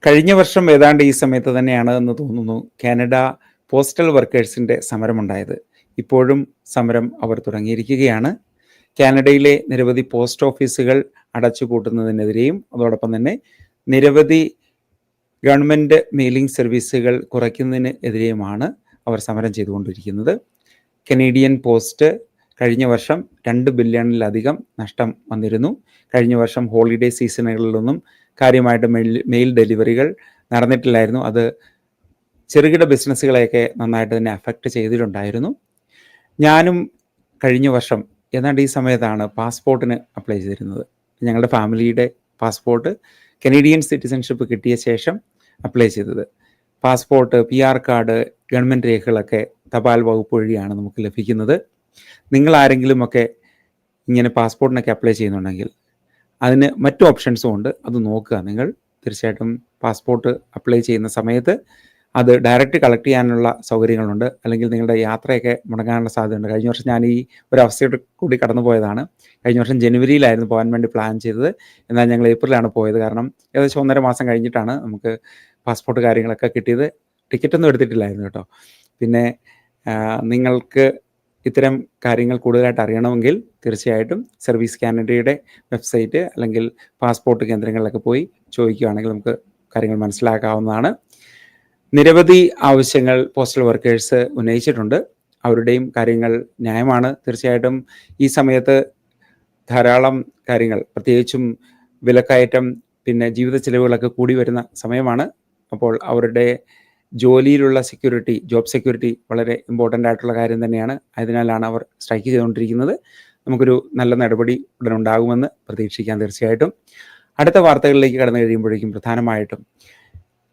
കഴിഞ്ഞ വർഷം ഏതാണ്ട് ഈ സമയത്ത് തന്നെയാണ് എന്ന് തോന്നുന്നു കാനഡ പോസ്റ്റൽ വർക്കേഴ്സിൻ്റെ സമരമുണ്ടായത്. ഇപ്പോഴും സമരം അവർ തുടങ്ങിയിരിക്കുകയാണ്. കാനഡയിലെ നിരവധി പോസ്റ്റ് ഓഫീസുകൾ അടച്ചുപൂട്ടുന്നതിനെതിരെയും അതോടൊപ്പം തന്നെ നിരവധി ഗവൺമെൻറ് മെയിലിംഗ് സർവീസുകൾ കുറയ്ക്കുന്നതിന് എതിരെയുമാണ് അവർ സമരം ചെയ്തുകൊണ്ടിരിക്കുന്നത്. കനേഡിയൻ പോസ്റ്റ് കഴിഞ്ഞ വർഷം 2 ബില്യണിലധികം നഷ്ടം വന്നിരുന്നു. കഴിഞ്ഞ വർഷം ഹോളിഡേ സീസണുകളിലൊന്നും കാര്യമായിട്ട് മെയിൽ ഡെലിവറികൾ നടന്നിട്ടില്ലായിരുന്നു. അത് ചെറുകിട ബിസിനസ്സുകളെയൊക്കെ നന്നായിട്ട് തന്നെ അഫക്റ്റ് ചെയ്തിട്ടുണ്ടായിരുന്നു. ഞാനും കഴിഞ്ഞ വർഷം ഏതാണ്ട് ഈ സമയത്താണ് പാസ്പോർട്ടിന് അപ്ലൈ ചെയ്തിരുന്നത്. ഞങ്ങളുടെ ഫാമിലിയുടെ പാസ്പോർട്ട് കനേഡിയൻ സിറ്റിസൺഷിപ്പ് കിട്ടിയ ശേഷം അപ്ലൈ ചെയ്തത്. പാസ്പോർട്ട്, PR കാർഡ്, ഗവൺമെൻറ് രേഖകളൊക്കെ തപാൽ വകുപ്പ് വഴിയാണ് നമുക്ക് ലഭിക്കുന്നത്. നിങ്ങൾ ആരെങ്കിലുമൊക്കെ ഇങ്ങനെ പാസ്പോർട്ടിനൊക്കെ അപ്ലൈ ചെയ്യുന്നുണ്ടെങ്കിൽ അതിന് മറ്റു ഓപ്ഷൻസും ഉണ്ട്, അത് നോക്കുക. നിങ്ങൾ തീർച്ചയായിട്ടും പാസ്പോർട്ട് അപ്ലൈ ചെയ്യുന്ന സമയത്ത് അത് ഡയറക്റ്റ് കളക്ട് ചെയ്യാനുള്ള സൗകര്യങ്ങളുണ്ട്. അല്ലെങ്കിൽ നിങ്ങളുടെ യാത്രയൊക്കെ മുടങ്ങാനുള്ള സാധ്യതയുണ്ട്. കഴിഞ്ഞ വർഷം ഞാൻ ഈ ഒരു അവസ്ഥയോട് കൂടി കടന്നു പോയതാണ്. കഴിഞ്ഞ വർഷം ജനുവരിയിലായിരുന്നു പോകാൻ വേണ്ടി പ്ലാൻ ചെയ്തത്. എന്നാൽ ഞങ്ങൾ ഏപ്രിലാണ് പോയത്. കാരണം ഏകദേശം 1.5 മാസം കഴിഞ്ഞിട്ടാണ് നമുക്ക് പാസ്പോർട്ട് കാര്യങ്ങളൊക്കെ കിട്ടിയത്. ടിക്കറ്റൊന്നും എടുത്തിട്ടില്ലായിരുന്നു കേട്ടോ. പിന്നെ നിങ്ങൾക്ക് ഇത്തരം കാര്യങ്ങൾ കൂടുതലായിട്ട് അറിയണമെങ്കിൽ തീർച്ചയായിട്ടും സർവീസ് കാനഡയുടെ വെബ്സൈറ്റ് അല്ലെങ്കിൽ പാസ്പോർട്ട് കേന്ദ്രങ്ങളിലൊക്കെ പോയി ചോദിക്കുകയാണെങ്കിൽ നമുക്ക് കാര്യങ്ങൾ മനസ്സിലാക്കാവുന്നതാണ്. നിരവധി ആവശ്യങ്ങൾ പോസ്റ്റൽ വർക്കേഴ്സ് ഉന്നയിച്ചിട്ടുണ്ട്. അവരുടെയും കാര്യങ്ങൾ ന്യായമാണ്. തീർച്ചയായിട്ടും ഈ സമയത്ത് ധാരാളം കാര്യങ്ങൾ, പ്രത്യേകിച്ചും വിലക്കയറ്റം, പിന്നെ ജീവിത ചെലവുകളൊക്കെ കൂടി വരുന്ന സമയമാണ്. അപ്പോൾ അവരുടെ ജോലിയിലുള്ള സെക്യൂരിറ്റി, ജോബ് സെക്യൂരിറ്റി വളരെ ഇമ്പോർട്ടൻ്റ് ആയിട്ടുള്ള കാര്യം തന്നെയാണ്. അതിനാലാണ് അവർ സ്ട്രൈക്ക് ചെയ്തുകൊണ്ടിരിക്കുന്നത്. നമുക്കൊരു നല്ല നടപടി ഉടൻ ഉണ്ടാകുമെന്ന് പ്രതീക്ഷിക്കാം തീർച്ചയായിട്ടും. അടുത്ത വാർത്തകളിലേക്ക് കടന്നു കഴിയുമ്പോഴേക്കും പ്രധാനമായിട്ടും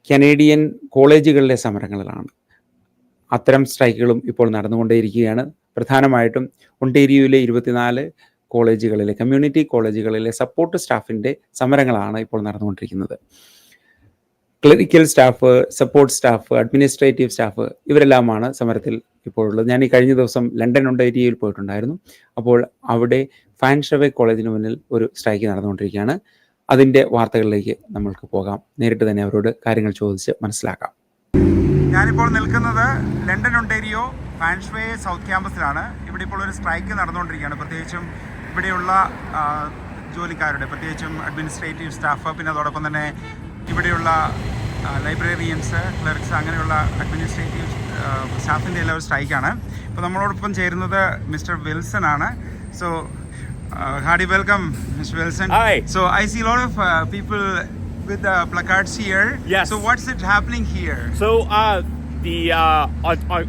കനേഡിയൻ കോളേജുകളിലെ സമരങ്ങളിലാണ്. അത്തരം സ്ട്രൈക്കുകളും ഇപ്പോൾ നടന്നുകൊണ്ടേയിരിക്കുകയാണ്. പ്രധാനമായിട്ടും ഒണ്ടേരിയോയിലെ 24 കോളേജുകളിലെ, കമ്മ്യൂണിറ്റി കോളേജുകളിലെ സപ്പോർട്ട് സ്റ്റാഫിൻ്റെ സമരങ്ങളാണ് ഇപ്പോൾ നടന്നുകൊണ്ടിരിക്കുന്നത്. Clerical staff, support staff, administrative staff ഇവരെല്ലാമാണ് സമരത്തിൽ ഇപ്പോഴുള്ളത്. ഞാൻ ഈ കഴിഞ്ഞ ദിവസം ലണ്ടൻ ഒണ്ടേരിയോയിൽ പോയിട്ടുണ്ടായിരുന്നു. അപ്പോൾ അവിടെ ഫാൻഷവേ കോളേജിന് മുന്നിൽ ഒരു സ്ട്രൈക്ക് നടന്നുകൊണ്ടിരിക്കുകയാണ്. അതിൻ്റെ വാർത്തകളിലേക്ക് നമ്മൾക്ക് പോകാം. നേരിട്ട് തന്നെ അവരോട് കാര്യങ്ങൾ ചോദിച്ച് മനസ്സിലാക്കാം. ഞാനിപ്പോൾ നിൽക്കുന്നത് ലണ്ടൻ ഒണ്ടേരിയോ ഫാൻഷവേ സൗത്ത് ക്യാമ്പസിലാണ്. ഇവിടെ ഇപ്പോൾ ഒരു സ്ട്രൈക്ക് നടന്നുകൊണ്ടിരിക്കുകയാണ്. പ്രത്യേകിച്ചും ഇവിടെയുള്ള ജോലിക്കാരുടെ, പ്രത്യേകിച്ചും അഡ്മിനിസ്ട്രേറ്റീവ് സ്റ്റാഫ്, പിന്നെ അതോടൊപ്പം തന്നെ ഇവിടെയുള്ള ലൈബ്രറിയൻസ്, ക്ലർക്സ്, അങ്ങനെയുള്ള അഡ്മിനിസ്ട്രേറ്റീവ് സ്റ്റാഫിൻ്റെ എല്ലാം ഒരു സ്ട്രൈക്കാണ്. ഇപ്പോൾ നമ്മളോടൊപ്പം ചേരുന്നത് മിസ്റ്റർ വിൽസൺ ആണ്. So hearty welcome, Mr. Wilson. Hi. So I see a lot of people with placards here. Yes. So what's it happening here? So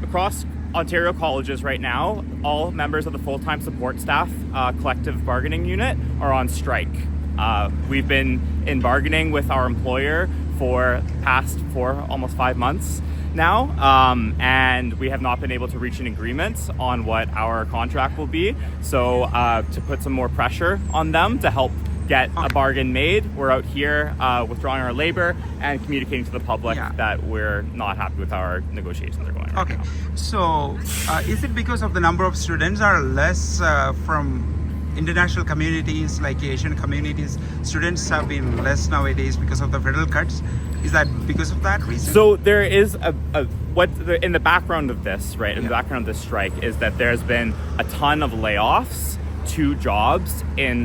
across Ontario colleges right now, all members of the full-time support staff collective bargaining unit are on strike. We've been in bargaining with our employer for almost 5 months now, and we have not been able to reach an agreement on what our contract will be. So to put some more pressure on them to help get a bargain made, we're out here withdrawing our labor and communicating to the public that we're not happy with our negotiations that are going on. Okay. Right now. So is it because of the number of students are less from international communities like Asian communities? Students have been less nowadays because of the federal cuts. Is that because of that reason? So there is in the background of this, right? In the background of this strike is that there's been a ton of layoffs to jobs in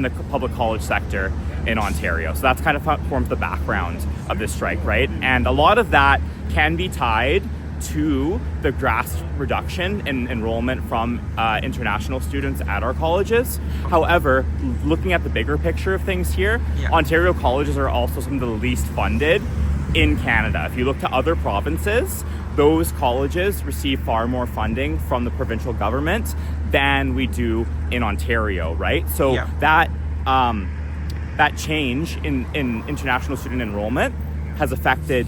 the public college sector in Ontario. So that's kind of forms the background of this strike, right? And a lot of that can be tied to the drastic reduction in enrollment from international students at our colleges. However, looking at the bigger picture of things here, Ontario colleges are also some of the least funded in Canada. If you look to other provinces, those colleges receive far more funding from the provincial government than we do in Ontario, right? So that change in international student enrollment has affected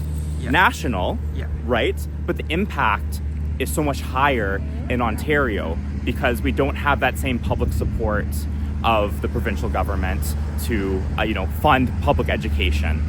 national, right? But the impact is so much higher in Ontario because we don't have that same public support of the provincial government to fund public education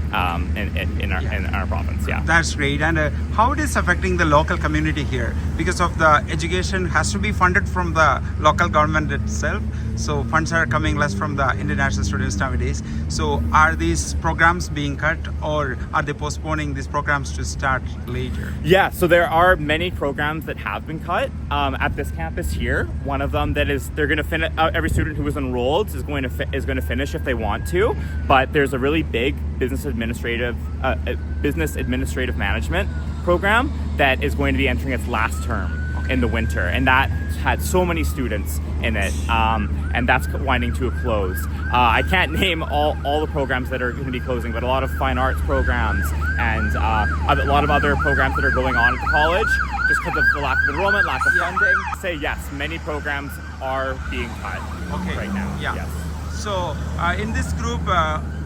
in our province. Yeah. That's great. And how it is affecting the local community here? Because of the education has to be funded from the local government itself. So funds are coming less from the international students nowadays. So are these programs being cut, or are they postponing these programs to start later? Yeah, so there are many programs that have been cut at this campus here. One of them that is they're going to finish. Every student who is enrolled is going to finish if they want to. But there's a really big business administrative management program that is going to be entering its last term in the winter, and that had so many students in it, and that's winding to a close. I can't name all the programs that are going to be closing, but a lot of fine arts programs and a lot of other programs that are going on at the college, just because of the lack of enrollment, lack of funding. Say yes, many programs are being cut right now. Yeah. Yes. So in this group,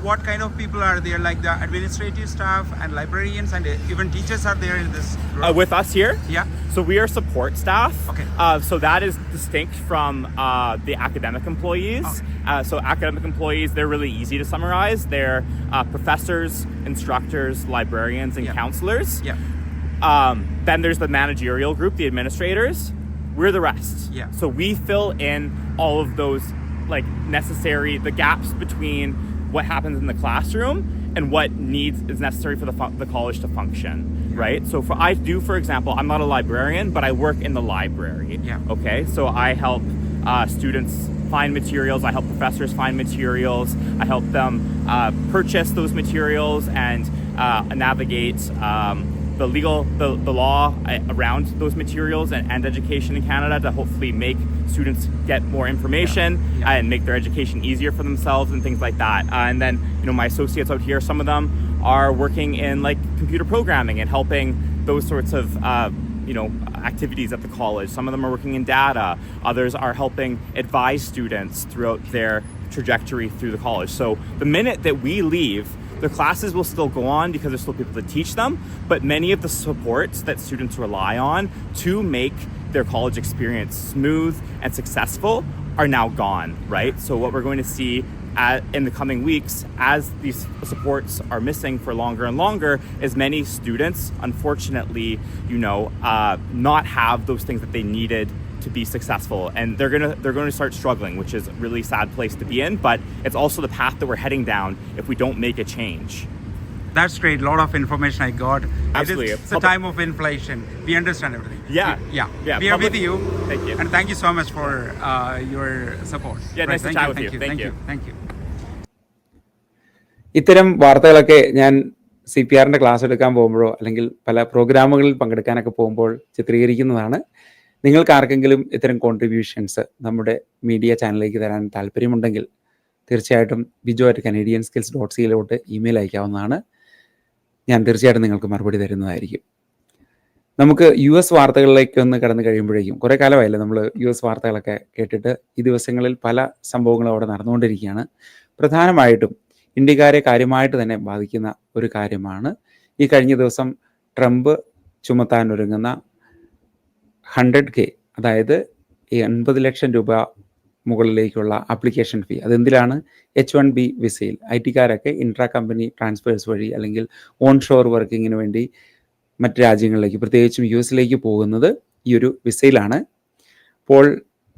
what kind of people are there? Like the administrative staff and librarians, and even teachers are there in this group? With us here? Yeah. So we are support staff. Okay. So that is distinct from the academic employees. Okay. So academic employees, they're really easy to summarize. They're professors, instructors, librarians, and counselors. Yeah. Then there's the managerial group, the administrators. We're the rest. Yeah. So we fill in all of those the gaps between what happens in the classroom and what is necessary for the college to function, right? So for example, I'm not a librarian, but I work in the library. Yeah. Okay, so I help students find materials, I help professors find materials, I help them purchase those materials and navigate the law around those materials and education in Canada to hopefully make students get more information and make their education easier for themselves and things like that. And then, my associates out here, some of them are working in computer programming and helping those sorts of activities at the college. Some of them are working in data. Others are helping advise students throughout their trajectory through the college. So the minute that we leave, the classes will still go on because there's still people to teach them, but many of the supports that students rely on to make their college experience smooth and successful are now gone, right? So what we're going to see in the coming weeks, as these supports are missing for longer and longer, is many students, unfortunately, not have those things that they needed to be successful, and they're going to start struggling, which is a really sad place to be in, but it's also the path that we're heading down if we don't make a change. That's great. A lot of information I got. Absolutely. It's a time of inflation. We understand everything. Yeah. We are with you. Thank you. And thank you so much for your support. Yeah, nice to chat with you. Thank you. Thank you. ഇത്തരം വാർത്തകളൊക്കെ ഞാൻ CPRന്റെ class എടുക്കാൻ പോകുമ്പോഴോ അല്ലെങ്കിൽ പല പ്രോഗ്രാമുകളിൽ പങ്കെടുക്കാനൊക്കെ പോകുമ്പോൾ ചിത്രീകരിക്കുന്നതാണ്. നിങ്ങൾക്ക് ആർക്കെങ്കിലും ഇത്തരം കോൺട്രിബ്യൂഷൻസ് നമ്മുടെ മീഡിയ ചാനലിലേക്ക് തരാൻ താല്പര്യമുണ്ടെങ്കിൽ തീർച്ചയായിട്ടും bijo@canadianskills.ca ഇമെയിൽ അയക്കാവുന്നതാണ്. ഞാൻ തീർച്ചയായിട്ടും നിങ്ങൾക്ക് മറുപടി തരുന്നതായിരിക്കും. നമുക്ക് US വാർത്തകളിലേക്ക് ഒന്ന് കടന്നു കഴിയുമ്പോഴേക്കും കുറേ കാലമായില്ലേ നമ്മൾ US വാർത്തകളൊക്കെ കേട്ടിട്ട്. ഈ ദിവസങ്ങളിൽ പല സംഭവങ്ങളും അവിടെ നടന്നുകൊണ്ടിരിക്കുകയാണ്. പ്രധാനമായിട്ടും ഇന്ത്യക്കാരെ കാര്യമായിട്ട് തന്നെ ബാധിക്കുന്ന ഒരു കാര്യമാണ് ഈ കഴിഞ്ഞ ദിവസം ട്രംപ് ചുമത്താനൊരുങ്ങുന്ന 100K, അതായത് 80 ലക്ഷം രൂപ മുകളിലേക്കുള്ള ആപ്ലിക്കേഷൻ ഫീ. അതെന്തിലാണ്? H1B വിസയിൽ IT-കാരൊക്കെ ഇൻട്രാ കമ്പനി ട്രാൻസ്ഫേഴ്സ് വഴി അല്ലെങ്കിൽ ഓൺ ഷോർ വർക്കിങ്ങിന് വേണ്ടി മറ്റ് രാജ്യങ്ങളിലേക്ക്, പ്രത്യേകിച്ചും US പോകുന്നത് ഈ ഒരു വിസയിലാണ്. അപ്പോൾ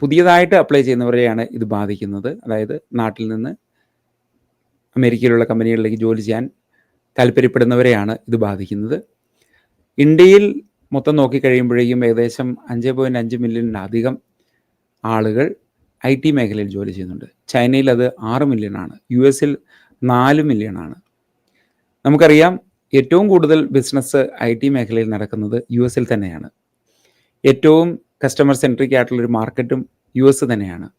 പുതിയതായിട്ട് അപ്ലൈ ചെയ്യുന്നവരെയാണ് ഇത് ബാധിക്കുന്നത്. അതായത് നാട്ടിൽ നിന്ന് അമേരിക്കയിലുള്ള കമ്പനികളിലേക്ക് ജോലി ചെയ്യാൻ താല്പര്യപ്പെടുന്നവരെയാണ് ഇത് ബാധിക്കുന്നത്. ഇന്ത്യയിൽ മൊത്തം നോക്കിക്കഴിയുമ്പോഴേക്കും ഏകദേശം 5.5 മില്യണിലധികം ആളുകൾ IT മേഖലയിൽ ജോലി ചെയ്യുന്നുണ്ട്. ചൈനയിൽ അത് 6 മില്യണാണ്. US-ൽ 4 മില്യണാണ്. നമുക്കറിയാം ഏറ്റവും കൂടുതൽ ബിസിനസ് IT മേഖലയിൽ നടക്കുന്നത് US-ൽ തന്നെയാണ്. ഏറ്റവും കസ്റ്റമർ സെൻട്രിക് ആയിട്ടുള്ളൊരു മാർക്കറ്റും US തന്നെയാണ്.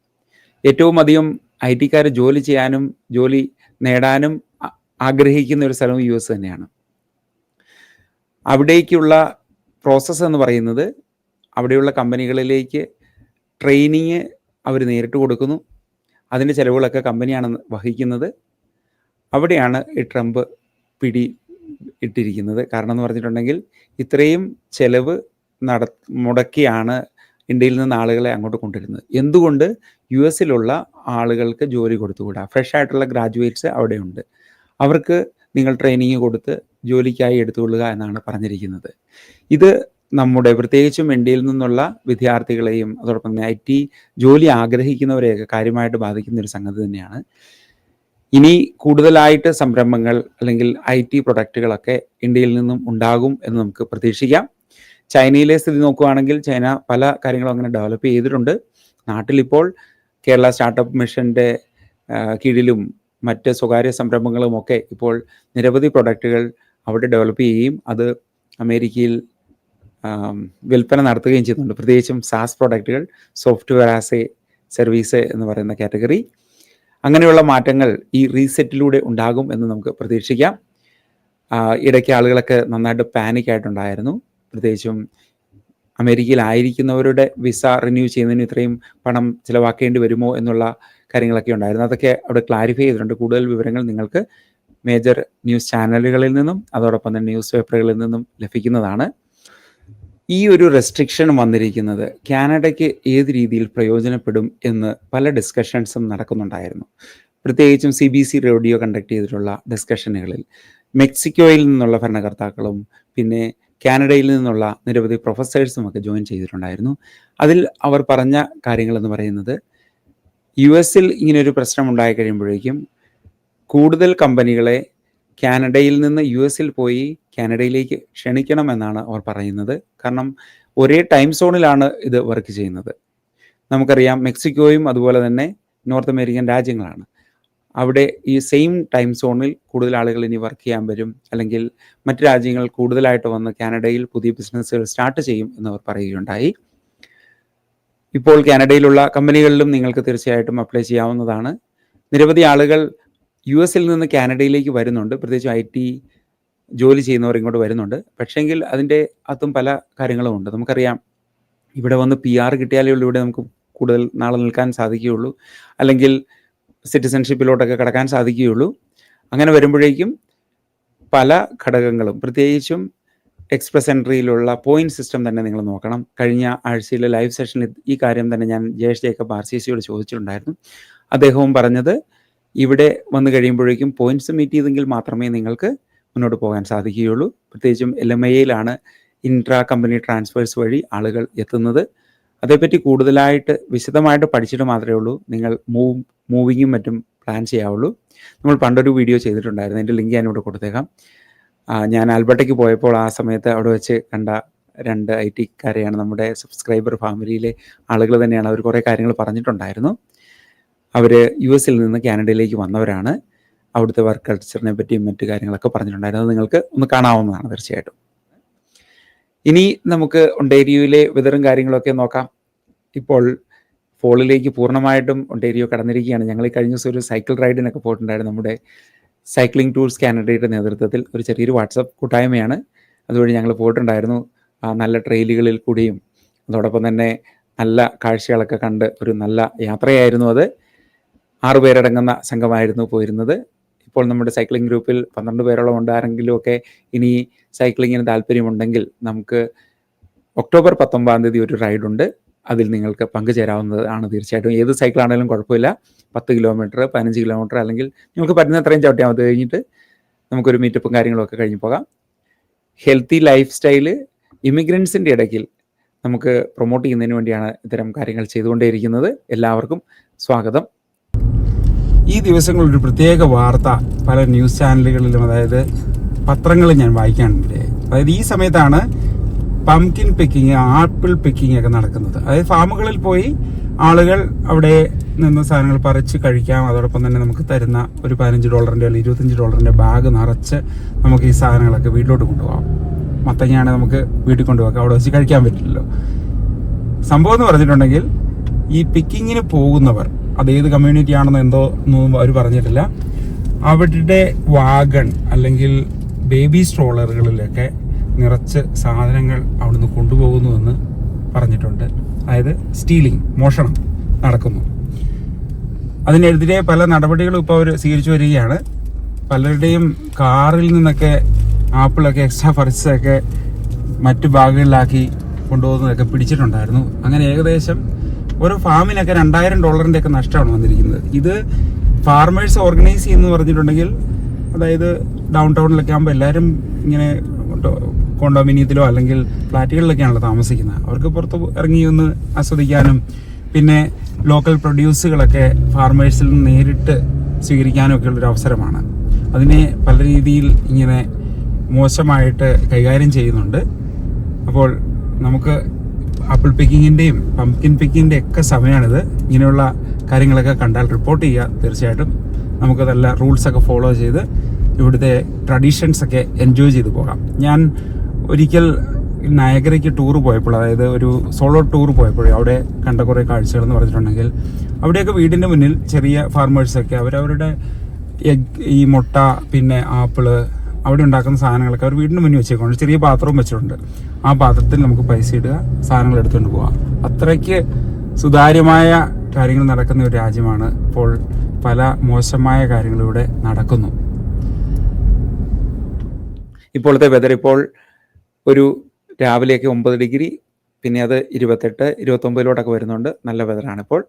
ഏറ്റവും അധികം IT-കാർ ജോലി ചെയ്യാനും ജോലി നേടാനും ആഗ്രഹിക്കുന്ന ഒരു സ്ഥലവും US തന്നെയാണ്. അവിടേക്കുള്ള പ്രോസസ്സ് എന്ന് പറയുന്നത് അവിടെയുള്ള കമ്പനികളിലേക്ക് ട്രെയിനിങ് അവർ നേരിട്ട് കൊടുക്കുന്നു. അതിൻ്റെ ചിലവുകളൊക്കെ കമ്പനിയാണ് വഹിക്കുന്നത്. അവിടെയാണ് ഈ ട്രംപ് പിടി ഇട്ടിരിക്കുന്നത്. കാരണം എന്ന് പറഞ്ഞിട്ടുണ്ടെങ്കിൽ ഇത്രയും ചെലവ് മുടക്കിയാണ് ഇന്ത്യയിൽ നിന്ന് ആളുകളെ അങ്ങോട്ട് കൊണ്ടുവരുന്നത്. എന്തുകൊണ്ട് US-ലുള്ള ആളുകൾക്ക് ജോലി കൊടുത്തുകൂടാ? ഫ്രഷ് ആയിട്ടുള്ള ഗ്രാജുവേറ്റ്സ് അവിടെയുണ്ട്. അവർക്ക് നിങ്ങൾ ട്രെയിനിങ് കൊടുത്ത് ജോലിക്കായി എടുത്തുകൊള്ളുക എന്നാണ് പറഞ്ഞിരിക്കുന്നത്. ഇത് നമ്മുടെ പ്രത്യേകിച്ചും ഇന്ത്യയിൽ നിന്നുള്ള വിദ്യാർത്ഥികളെയും അതോടൊപ്പം തന്നെ IT ജോലി ആഗ്രഹിക്കുന്നവരെയൊക്കെ കാര്യമായിട്ട് ബാധിക്കുന്ന ഒരു സംഗതി തന്നെയാണ്. ഇനി കൂടുതലായിട്ട് സംരംഭങ്ങൾ അല്ലെങ്കിൽ IT പ്രൊഡക്റ്റുകളൊക്കെ ഇന്ത്യയിൽ നിന്നും ഉണ്ടാകും എന്ന് നമുക്ക് പ്രതീക്ഷിക്കാം. ചൈനയിലെ സ്ഥിതി നോക്കുകയാണെങ്കിൽ ചൈന പല കാര്യങ്ങളും അങ്ങനെ ഡെവലപ്പ് ചെയ്തിട്ടുണ്ട്. നാട്ടിലിപ്പോൾ കേരള സ്റ്റാർട്ടപ്പ് മിഷൻ്റെ കീഴിലും മറ്റ് സ്വകാര്യ സംരംഭങ്ങളുമൊക്കെ ഇപ്പോൾ നിരവധി പ്രൊഡക്റ്റുകൾ അവിടെ ഡെവലപ്പ് ചെയ്യുകയും അത് അമേരിക്കയിൽ വിൽപ്പന നടത്തുകയും ചെയ്യുന്നുണ്ട്. പ്രത്യേകിച്ചും SaaS പ്രൊഡക്റ്റുകൾ, സോഫ്റ്റ്വെയർ ആസ് എ സർവീസ് എന്ന് പറയുന്ന കാറ്റഗറി. അങ്ങനെയുള്ള മാറ്റങ്ങൾ ഈ റീസെറ്റിലൂടെ ഉണ്ടാകും എന്ന് നമുക്ക് പ്രതീക്ഷിക്കാം. ഇടയ്ക്ക് ആളുകളൊക്കെ നന്നായിട്ട് പാനിക് ആയിട്ടുണ്ടായിരുന്നു. പ്രത്യേകിച്ചും അമേരിക്കയിലായിരിക്കുന്നവരുടെ വിസ റിന്യൂ ചെയ്യുന്നതിന് ഇത്രയും പണം ചിലവാക്കേണ്ടി വരുമോ എന്നുള്ള കാര്യങ്ങളൊക്കെ ഉണ്ടായിരുന്നു. അതൊക്കെ അവിടെ ക്ലാരിഫൈ ചെയ്തിട്ടുണ്ട്. കൂടുതൽ വിവരങ്ങൾ നിങ്ങൾക്ക് മേജർ ന്യൂസ് ചാനലുകളിൽ നിന്നും അതോടൊപ്പം തന്നെ ന്യൂസ് പേപ്പറുകളിൽ നിന്നും ലഭിക്കുന്നതാണ്. ഈ ഒരു റെസ്ട്രിക്ഷൻ വന്നിരിക്കുന്നത് കാനഡയ്ക്ക് ഏത് രീതിയിൽ പ്രയോജനപ്പെടും എന്ന് പല ഡിസ്കഷൻസും നടക്കുന്നുണ്ടായിരുന്നു. പ്രത്യേകിച്ചും CBC റേഡിയോ കണ്ടക്ട് ചെയ്തിട്ടുള്ള ഡിസ്കഷനുകളിൽ മെക്സിക്കോയിൽ നിന്നുള്ള ഭരണകർത്താക്കളും പിന്നെ കാനഡയിൽ നിന്നുള്ള നിരവധി പ്രൊഫസേഴ്സും ഒക്കെ ജോയിൻ ചെയ്തിട്ടുണ്ടായിരുന്നു. അതിൽ അവർ പറഞ്ഞ കാര്യങ്ങളെന്ന് പറയുന്നത് US-ൽ ഇങ്ങനെയൊരു പ്രശ്നം ഉണ്ടായി കഴിയുമ്പോഴേക്കും കൂടുതൽ കമ്പനികളെ കാനഡയിൽ നിന്ന് US-ൽ പോയി കാനഡയിലേക്ക് ക്ഷണിക്കണമെന്നാണ് അവർ പറയുന്നത്. കാരണം ഒരേ ടൈം സോണിലാണ് ഇത് വർക്ക് ചെയ്യുന്നത്. നമുക്കറിയാം മെക്സിക്കോയും അതുപോലെ തന്നെ നോർത്ത് അമേരിക്കൻ രാജ്യങ്ങളാണ്. അവിടെ ഈ സെയിം ടൈം സോണിൽ കൂടുതൽ ആളുകൾ ഇനി വർക്ക് ചെയ്യാൻ വരും, അല്ലെങ്കിൽ മറ്റ് രാജ്യങ്ങൾ കൂടുതലായിട്ട് വന്ന് കാനഡയിൽ പുതിയ ബിസിനസ്സുകൾ സ്റ്റാർട്ട് ചെയ്യും എന്നവർ പറയുകയുണ്ടായി. ഇപ്പോൾ കാനഡയിലുള്ള കമ്പനികളിലും നിങ്ങൾക്ക് തീർച്ചയായിട്ടും അപ്ലൈ ചെയ്യാവുന്നതാണ്. നിരവധി ആളുകൾ US-ൽ നിന്ന് കാനഡയിലേക്ക് വരുന്നുണ്ട്. പ്രത്യേകിച്ച് IT ജോലി ചെയ്യുന്നവർ ഇങ്ങോട്ട് വരുന്നുണ്ട്. പക്ഷേങ്കിൽ അതിൻ്റെ അകത്തും പല കാര്യങ്ങളും ഉണ്ട്. നമുക്കറിയാം ഇവിടെ വന്ന് PR കിട്ടിയാലേ ഉള്ളൂ ഇവിടെ നമുക്ക് കൂടുതൽ നാളെ നിൽക്കാൻ സാധിക്കുകയുള്ളൂ, അല്ലെങ്കിൽ സിറ്റിസൺഷിപ്പിലോട്ടൊക്കെ കടക്കാൻ സാധിക്കുകയുള്ളൂ. അങ്ങനെ വരുമ്പോഴേക്കും പല ഘടകങ്ങളും, പ്രത്യേകിച്ചും എക്സ്പ്രസ് എൻട്രിയിലുള്ള പോയിന്റ് സിസ്റ്റം തന്നെ നിങ്ങൾ നോക്കണം. കഴിഞ്ഞ ആഴ്ചയിലെ ലൈവ് സെഷനിൽ ഈ കാര്യം തന്നെ ഞാൻ ജയേഷ് ജേക്കബ് RCCയോട് ചോദിച്ചിട്ടുണ്ടായിരുന്നു. അദ്ദേഹവും പറഞ്ഞത് ഇവിടെ വന്നു കഴിയുമ്പോഴേക്കും പോയിന്റ്സ് മീറ്റ് ചെയ്തെങ്കിൽ മാത്രമേ നിങ്ങൾക്ക് മുന്നോട്ട് പോകാൻ സാധിക്കുകയുള്ളൂ. പ്രത്യേകിച്ചും LMIA-യിലാണ് ഇൻട്രാ കമ്പനി ട്രാൻസ്ഫേഴ്സ് വഴി ആളുകൾ എത്തുന്നത്. അതേപ്പറ്റി കൂടുതലായിട്ട് വിശദമായിട്ട് പഠിച്ചിട്ട് മാത്രമേ ഉള്ളൂ നിങ്ങൾ മൂവിങ്ങും മറ്റും പ്ലാൻ ചെയ്യാവുള്ളൂ. നമ്മൾ പണ്ടൊരു വീഡിയോ ചെയ്തിട്ടുണ്ടായിരുന്നു, അതിൻ്റെ ലിങ്ക് ഞാനിവിടെ കൊടുത്തേക്കാം. ഞാൻ ആൽബർട്ടയ്ക്ക് പോയപ്പോൾ ആ സമയത്ത് അവിടെ വെച്ച് കണ്ട 2 IT-കാരെയാണ്, നമ്മുടെ സബ്സ്ക്രൈബർ ഫാമിലിയിലെ ആളുകൾ തന്നെയാണ്. അവർ കുറേ കാര്യങ്ങൾ പറഞ്ഞിട്ടുണ്ടായിരുന്നു. അവർ US-ൽ നിന്ന് കാനഡയിലേക്ക് വന്നവരാണ്. അവിടുത്തെ വർക്ക് കൾച്ചറിനെ പറ്റിയും മറ്റു കാര്യങ്ങളൊക്കെ പറഞ്ഞിട്ടുണ്ടായിരുന്നു. നിങ്ങൾക്ക് ഒന്ന് കാണാവുന്നതാണ് തീർച്ചയായിട്ടും. ഇനി നമുക്ക് ഒണ്ടേരിയോയിലെ വെതറും കാര്യങ്ങളൊക്കെ നോക്കാം. ഇപ്പോൾ ഫോളിലേക്ക് പൂർണ്ണമായിട്ടും ഒണ്ടേരിയോ കടന്നിരിക്കുകയാണ്. ഞങ്ങൾ ഈ കഴിഞ്ഞ ദിവസം ഒരു സൈക്കിൾ റൈഡിനൊക്കെ പോയിട്ടുണ്ടായിരുന്നു. നമ്മുടെ സൈക്ലിംഗ് ടൂർസ് കാനഡയുടെ നേതൃത്വത്തിൽ ഒരു ചെറിയൊരു വാട്സപ്പ് കൂട്ടായ്മയാണ്. അതുവഴി ഞങ്ങൾ പോയിട്ടുണ്ടായിരുന്നു. നല്ല ട്രെയിലുകളിൽ കൂടിയും അതോടൊപ്പം തന്നെ നല്ല കാഴ്ചകളൊക്കെ കണ്ട് ഒരു നല്ല യാത്രയായിരുന്നു അത്. 6 പേരടങ്ങുന്ന സംഘമായിരുന്നു പോയിരുന്നത്. ഇപ്പോൾ നമ്മുടെ സൈക്ലിംഗ് ഗ്രൂപ്പിൽ 12 പേരോളം ഉണ്ട്. ആരെങ്കിലും ഒക്കെ ഇനി സൈക്ലിങ്ങിന് താല്പര്യമുണ്ടെങ്കിൽ നമുക്ക് ഒക്ടോബർ 19 ഒരു റൈഡുണ്ട്. അതിൽ നിങ്ങൾക്ക് പങ്കുചേരാവുന്നതാണ്. തീർച്ചയായിട്ടും ഏത് സൈക്കിളാണെങ്കിലും കുഴപ്പമില്ല. 10 കിലോമീറ്റർ, 15 കിലോമീറ്റർ, അല്ലെങ്കിൽ നിങ്ങൾക്ക് പറ്റുന്ന അത്രയും ചവിട്ടിയാൽ മതി. കഴിഞ്ഞിട്ട് നമുക്കൊരു മീറ്റപ്പും കാര്യങ്ങളൊക്കെ കഴിഞ്ഞ് പോകാം. ഹെൽത്തി ലൈഫ് സ്റ്റൈല് ഇമിഗ്രൻസിൻ്റെ ഇടയ്ക്കിൽ നമുക്ക് പ്രൊമോട്ട് ചെയ്യുന്നതിന് വേണ്ടിയാണ് ഇത്തരം കാര്യങ്ങൾ ചെയ്തുകൊണ്ടേയിരിക്കുന്നത്. എല്ലാവർക്കും സ്വാഗതം. ഈ ദിവസങ്ങളൊരു പ്രത്യേക വാർത്ത പല ന്യൂസ് ചാനലുകളിലും, അതായത് പത്രങ്ങളിൽ ഞാൻ വായിക്കാനുണ്ട്. അതായത് ഈ സമയത്താണ് പംകിൻ പിക്കിങ്, ആപ്പിൾ പിക്കിങ് ഒക്കെ നടക്കുന്നത്. അതായത് ഫാമുകളിൽ പോയി ആളുകൾ അവിടെ നിന്ന് സാധനങ്ങൾ പറിച്ച് കഴിക്കാം. അതോടൊപ്പം തന്നെ നമുക്ക് തരുന്ന ഒരു $15 അല്ലെങ്കിൽ $25 ബാഗ് നിറച്ച് നമുക്ക് ഈ സാധനങ്ങളൊക്കെ വീട്ടിലോട്ട് കൊണ്ടുപോകാം. മത്തങ്ങയാണ് നമുക്ക് വീട്ടിൽ കൊണ്ടുപോകാം, അവിടെ വെച്ച് കഴിക്കാൻ പറ്റില്ലല്ലോ. സംഭവം എന്ന് പറഞ്ഞിട്ടുണ്ടെങ്കിൽ ഈ പിക്കിങ്ങിന് പോകുന്നവർ, അതേത് കമ്മ്യൂണിറ്റി ആണെന്നോ എന്തോ ഒന്നും അവർ പറഞ്ഞിട്ടില്ല, അവരുടെ വാഗൺ അല്ലെങ്കിൽ ബേബി സ്ട്രോളറുകളിലൊക്കെ നിറച്ച് സാധനങ്ങൾ അവിടുന്ന് കൊണ്ടുപോകുന്നുവെന്ന് പറഞ്ഞിട്ടുണ്ട്. അതായത് സ്റ്റീലിംഗ്, മോഷണം നടക്കുന്നു. അതിനെതിരെ പല നടപടികളും ഇപ്പോൾ അവർ സ്വീകരിച്ചു വരികയാണ്. പലരുടെയും കാറിൽ നിന്നൊക്കെ ആപ്പിളൊക്കെ എക്സ്ട്രാ പറിച്ചൊക്കെ മറ്റു ബാഗുകളിലാക്കി കൊണ്ടുപോകുന്നതൊക്കെ പിടിച്ചിട്ടുണ്ടായിരുന്നു. അങ്ങനെ ഏകദേശം ഓരോ ഫാമിനൊക്കെ $2000 ഒക്കെ നഷ്ടമാണ് വന്നിരിക്കുന്നത്. ഇത് ഫാർമേഴ്സ് ഓർഗനൈസ് ചെയ്യുന്നു പറഞ്ഞിട്ടുണ്ടെങ്കിൽ, അതായത് ഡൗൺ ടൗണിലൊക്കെ ആകുമ്പോൾ എല്ലാവരും ഇങ്ങനെ കോണ്ടോമിനിയത്തിലോ അല്ലെങ്കിൽ ഫ്ലാറ്റുകളിലൊക്കെയാണല്ലോ താമസിക്കുന്നത്. അവർക്ക് പുറത്ത് ഇറങ്ങി ഒന്ന് ആസ്വദിക്കാനും പിന്നെ ലോക്കൽ പ്രൊഡ്യൂസുകളൊക്കെ ഫാർമേഴ്സിൽ നിന്ന് നേരിട്ട് സ്വീകരിക്കാനും ഒക്കെ ഉള്ളൊരു അവസരമാണ്. അതിനെ പല രീതിയിൽ ഇങ്ങനെ മോശമായിട്ട് കൈകാര്യം ചെയ്യുന്നുണ്ട്. അപ്പോൾ നമുക്ക് ആപ്പിൾ പിക്കിങ്ങിൻ്റെയും പംകിൻ പിക്കിങ്ങിൻ്റെ ഒക്കെ സമയമാണിത്. ഇങ്ങനെയുള്ള കാര്യങ്ങളൊക്കെ കണ്ടാൽ റിപ്പോർട്ട് ചെയ്യുക. തീർച്ചയായിട്ടും നമുക്ക് നല്ല റൂൾസൊക്കെ ഫോളോ ചെയ്ത് ഇവിടുത്തെ ട്രഡീഷൻസൊക്കെ എൻജോയ് ചെയ്ത് പോകാം. ഞാൻ ഒരിക്കൽ നയഗ്രയ്ക്ക് ടൂർ പോയപ്പോൾ, അതായത് ഒരു സോളോ ടൂർ പോയപ്പോൾ അവിടെ കണ്ട കുറേ കാഴ്ചകളെന്ന് പറഞ്ഞിട്ടുണ്ടെങ്കിൽ, അവിടെയൊക്കെ വീടിൻ്റെ മുന്നിൽ ചെറിയ ഫാർമേഴ്സൊക്കെ അവരവരുടെ ഈ മുട്ട പിന്നെ ആപ്പിള് അവിടെ ഉണ്ടാക്കുന്ന സാധനങ്ങളൊക്കെ അവർ വീടിന് മുന്നിൽ വെച്ചേക്കുന്നുണ്ട്. ചെറിയ പാത്രവും വെച്ചിട്ടുണ്ട്. ആ പാത്രത്തിൽ നമുക്ക് പൈസ ഇടുക, സാധനങ്ങൾ എടുത്തുകൊണ്ട് പോകാം. അത്രയ്ക്ക് സുതാര്യമായ കാര്യങ്ങൾ നടക്കുന്ന ഒരു രാജ്യമാണ്. ഇപ്പോൾ പല മോശമായ കാര്യങ്ങളും ഇവിടെ നടക്കുന്നു. ഇപ്പോഴത്തെ വെതർ ഇപ്പോൾ ഒരു രാവിലെയൊക്കെ 9 ഡിഗ്രി, പിന്നെ അത് 28, 29 വരുന്നുണ്ട്. നല്ല വെതറാണ് ഇപ്പോൾ.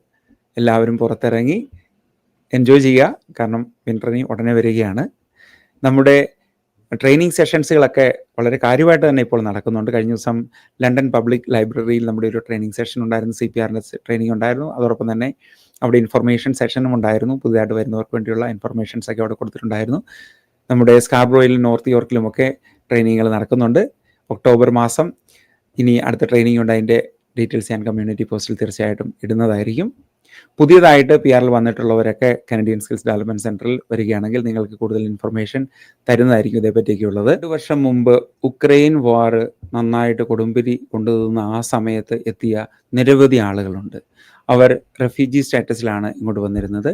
എല്ലാവരും പുറത്തിറങ്ങി എൻജോയ് ചെയ്യുക. കാരണം വിൻ്ററിന് ഉടനെ വരികയാണ്. നമ്മുടെ ട്രെയിനിങ് സെഷൻസുകളൊക്കെ വളരെ കാര്യമായിട്ട് തന്നെ ഇപ്പോൾ നടക്കുന്നുണ്ട്. കഴിഞ്ഞ ദിവസം ലണ്ടൻ പബ്ലിക് ലൈബ്രറിയിൽ നമ്മുടെ ഒരു ട്രെയിനിങ് സെഷൻ ഉണ്ടായിരുന്നു. CPRൻ്റെ ട്രെയിനിങ് ഉണ്ടായിരുന്നു. അതോടൊപ്പം തന്നെ അവിടെ ഇൻഫർമേഷൻ സെഷനും ഉണ്ടായിരുന്നു. പുതിയതായിട്ട് വരുന്നവർക്ക് വേണ്ടിയുള്ള ഇൻഫർമേഷൻസ് ഒക്കെ അവിടെ കൊടുത്തിട്ടുണ്ടായിരുന്നു. നമ്മുടെ സ്കാർബ്രോയിലും നോർത്ത് യോർക്കിലുമൊക്കെ ട്രെയിനിങ്ങുകൾ നടക്കുന്നുണ്ട്. ഒക്ടോബർ മാസം ഇനി അടുത്ത ട്രെയിനിങ് ഉണ്ട്. അതിൻ്റെ ഡീറ്റെയിൽസ് ഞാൻ കമ്മ്യൂണിറ്റി പോസ്റ്റിൽ തീർച്ചയായിട്ടും ഇടുന്നതായിരിക്കും. പുതിയതായിട്ട് PR വന്നിട്ടുള്ളവരൊക്കെ കനഡിയൻ സ്കിൽസ് ഡെവലപ്മെൻറ്റ് സെൻറ്ററിൽ വരികയാണെങ്കിൽ നിങ്ങൾക്ക് കൂടുതൽ ഇൻഫർമേഷൻ തരുന്നതായിരിക്കും ഇതേപ്പറ്റിയൊക്കെയുള്ളത്. 2 വർഷം മുമ്പ് ഉക്രൈൻ വാർ നന്നായിട്ട് കൊടുമ്പിരി കൊണ്ടുവന്ന ആ സമയത്ത് എത്തിയ നിരവധി ആളുകളുണ്ട്. അവർ റെഫ്യൂജി സ്റ്റാറ്റസിലാണ് ഇങ്ങോട്ട് വന്നിരുന്നത്.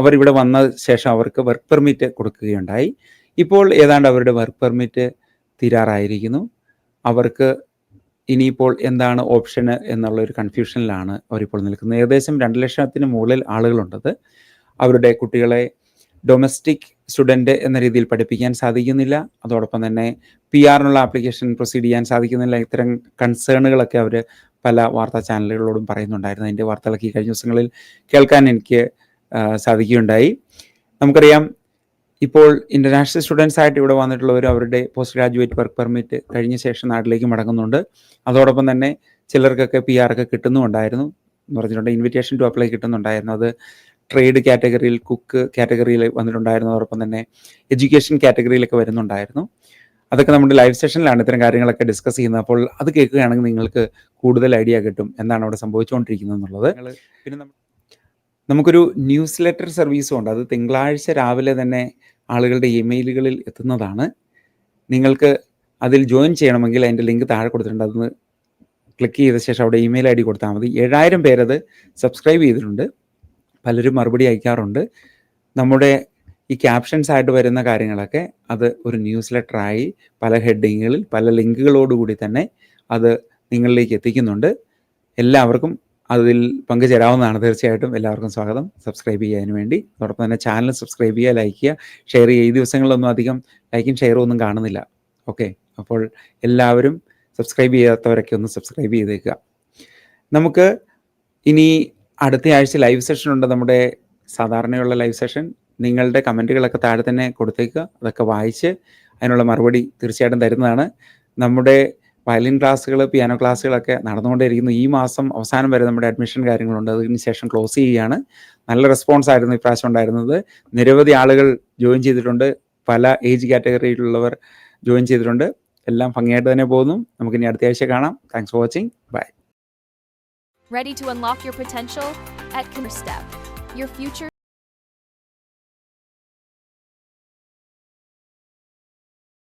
അവർ ഇവിടെ വന്ന ശേഷം അവർക്ക് വർക്ക് പെർമിറ്റ് കൊടുക്കുകയുണ്ടായി. ഇപ്പോൾ ഏതാണ്ട് അവരുടെ വർക്ക് പെർമിറ്റ് തീരാറായിരിക്കുന്നു. അവർക്ക് ഇനിയിപ്പോൾ എന്താണ് ഓപ്ഷന് എന്നുള്ളൊരു കൺഫ്യൂഷനിലാണ് അവരിപ്പോൾ നിൽക്കുന്നത്. ഏകദേശം 2 ലക്ഷത്തിന് മുകളിൽ ആളുകളുണ്ടത്. അവരുടെ കുട്ടികളെ ഡൊമസ്റ്റിക് സ്റ്റുഡൻറ്റ് എന്ന രീതിയിൽ പഠിപ്പിക്കാൻ സാധിക്കുന്നില്ല. അതോടൊപ്പം തന്നെ PR-നുള്ള ആപ്ലിക്കേഷൻ പ്രൊസീഡ് ചെയ്യാൻ സാധിക്കുന്നില്ല. ഇത്തരം കൺസേണുകളൊക്കെ അവർ പല വാർത്താ ചാനലുകളോടും പറയുന്നുണ്ടായിരുന്നു. അതിൻ്റെ വാർത്തകളൊക്കെ ഈ കഴിഞ്ഞ ദിവസങ്ങളിൽ കേൾക്കാൻ എനിക്ക് സാധിക്കുകയുണ്ടായി. നമുക്കറിയാം, ഇപ്പോൾ ഇൻ്റർനാഷണൽ സ്റ്റുഡൻസ് ആയിട്ട് ഇവിടെ വന്നിട്ടുള്ളവർ അവരുടെ പോസ്റ്റ് ഗ്രാജുവേറ്റ് വർക്ക് പെർമിറ്റ് കഴിഞ്ഞ ശേഷം നാട്ടിലേക്ക് മടങ്ങുന്നുണ്ട്. അതോടൊപ്പം തന്നെ ചിലർക്കൊക്കെ PR ഒക്കെ കിട്ടുന്നുണ്ടായിരുന്നു എന്ന് പറഞ്ഞിട്ടുണ്ടെങ്കിൽ ഇൻവിറ്റേഷൻ ടു അപ്ലൈ കിട്ടുന്നുണ്ടായിരുന്നു. അത് ട്രേഡ് കാറ്റഗറിയിൽ, കുക്ക് കാറ്റഗറിയിൽ വന്നിട്ടുണ്ടായിരുന്നു. അതോടൊപ്പം തന്നെ എഡ്യൂക്കേഷൻ കാറ്റഗറിയിലൊക്കെ വരുന്നുണ്ടായിരുന്നു. അതൊക്കെ നമ്മുടെ ലൈവ് സെഷനിലാണ് ഇത്തരം കാര്യങ്ങളൊക്കെ ഡിസ്കസ് ചെയ്യുന്നത്. അപ്പോൾ അത് കേൾക്കുകയാണെങ്കിൽ നിങ്ങൾക്ക് കൂടുതൽ ഐഡിയ കിട്ടും എന്താണ് അവിടെ സംഭവിച്ചുകൊണ്ടിരിക്കുന്നത് എന്നുള്ളത്. പിന്നെ നമുക്കൊരു ന്യൂസ് ലെറ്റർ സർവീസും ഉണ്ട്. അത് തിങ്കളാഴ്ച രാവിലെ തന്നെ ആളുകളുടെ ഇമെയിലുകളിൽ എത്തുന്നതാണ്. നിങ്ങൾക്ക് അതിൽ ജോയിൻ ചെയ്യണമെങ്കിൽ അതിൻ്റെ ലിങ്ക് താഴെ കൊടുത്തിട്ടുണ്ട്. അതൊന്ന് ക്ലിക്ക് ചെയ്ത ശേഷം അവിടെ ഇമെയിൽ ID കൊടുത്താൽ മതി. 7000 പേരത് സബ്സ്ക്രൈബ് ചെയ്തിട്ടുണ്ട്. പലരും മറുപടി അയക്കാറുണ്ട്. നമ്മുടെ ഈ ക്യാപ്ഷൻസ് ആയിട്ട് വരുന്ന കാര്യങ്ങളൊക്കെ അത് ഒരു ന്യൂസ് ലെറ്ററായി പല ഹെഡിങ്ങുകളിൽ പല ലിങ്കുകളോടുകൂടി തന്നെ അത് നിങ്ങളിലേക്ക് എത്തിക്കുന്നുണ്ട്. എല്ലാവർക്കും അതിൽ പങ്കുചേരാവുന്നതാണ്. തീർച്ചയായിട്ടും എല്ലാവർക്കും സ്വാഗതം. സബ്സ്ക്രൈബ് ചെയ്യാൻ വേണ്ടി അതോടൊപ്പം തന്നെ ചാനൽ സബ്സ്ക്രൈബ് ചെയ്യുക, ലൈക്ക് ചെയ്യുക, ഷെയർ ചെയ്യുക. ഈ ദിവസങ്ങളിലൊന്നും അധികം ലൈക്കും ഷെയറും ഒന്നും കാണുന്നില്ല. ഓക്കെ, അപ്പോൾ എല്ലാവരും സബ്സ്ക്രൈബ് ചെയ്യാത്തവരൊക്കെ ഒന്ന് സബ്സ്ക്രൈബ് ചെയ്തേക്കുക. നമുക്ക് ഇനി അടുത്ത ആഴ്ച ലൈവ് സെഷൻ ഉണ്ട്. നമ്മുടെ സാധാരണയുള്ള ലൈവ് സെഷൻ. നിങ്ങളുടെ കമൻറ്റുകളൊക്കെ താഴെ തന്നെ കൊടുത്തേക്കുക. അതൊക്കെ വായിച്ച് അതിനുള്ള മറുപടി തീർച്ചയായിട്ടും തരുന്നതാണ്. നമ്മുടെ വയലിൻ ക്ലാസ്സുകൾ, പിയാനോ ക്ലാസ്സുകളൊക്കെ നടന്നുകൊണ്ടേയിരിക്കുന്നു. ഈ മാസം അവസാനം വരെ നമ്മുടെ അഡ്മിഷൻ കാര്യങ്ങളുണ്ട്. അതിന് ശേഷം ക്ലോസ് ചെയ്യുകയാണ്. നല്ല റെസ്പോൺസ് ആയിരുന്നു ഇപ്രാവശ്യം ഉണ്ടായിരുന്നത്. നിരവധി ആളുകൾ ജോയിൻ ചെയ്തിട്ടുണ്ട്. പല ഏജ് കാറ്റഗറിയിലുള്ളവർ ജോയിൻ ചെയ്തിട്ടുണ്ട്. എല്ലാം ഭംഗിയായിട്ട് തന്നെ പോകുന്നു. നമുക്കിനി അടുത്ത ആഴ്ച കാണാം. Thanks for watching. Bye. Ready to unlock your potential? At Step, your future